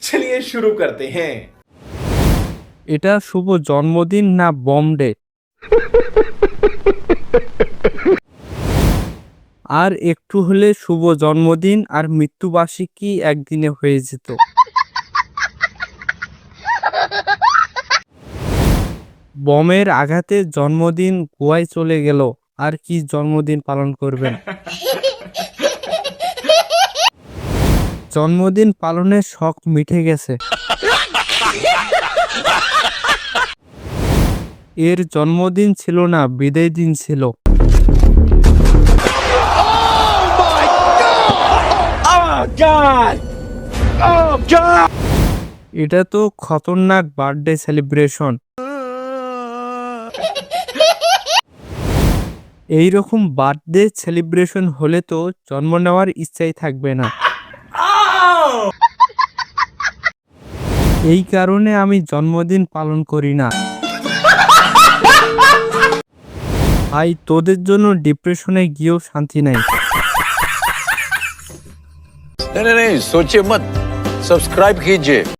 चलिए शुरू करते हैं। এটা শুভ জন্মদিন না বম ডে? আর একটু হলে শুভ জন্মদিন আর মৃত্যুবার্ষিকী একদিনে হয়ে যেত। বমের আঘাতে জন্মদিন গোয়ায় চলে গেল, আর কি জন্মদিন পালন করবেন? জন্মদিন পালনের শখ মিটে গেছে। এর জন্মদিন ছিল না, বিদায় দিন ছিল। এটা তো খতরনাক বার্থডে সেলিব্রেশন। এইরকম বার্থডে সেলিব্রেশন হলে তো জন্ম নেওয়ার ইচ্ছাই থাকবে না। এই কারণে আমি জন্মদিন পালন করি না। ভাই, তোদের জন্য ডিপ্রেশনে গিয়েও শান্তি নাই। नहीं, सोचिए मत, सब्सक्राइब कीजिए।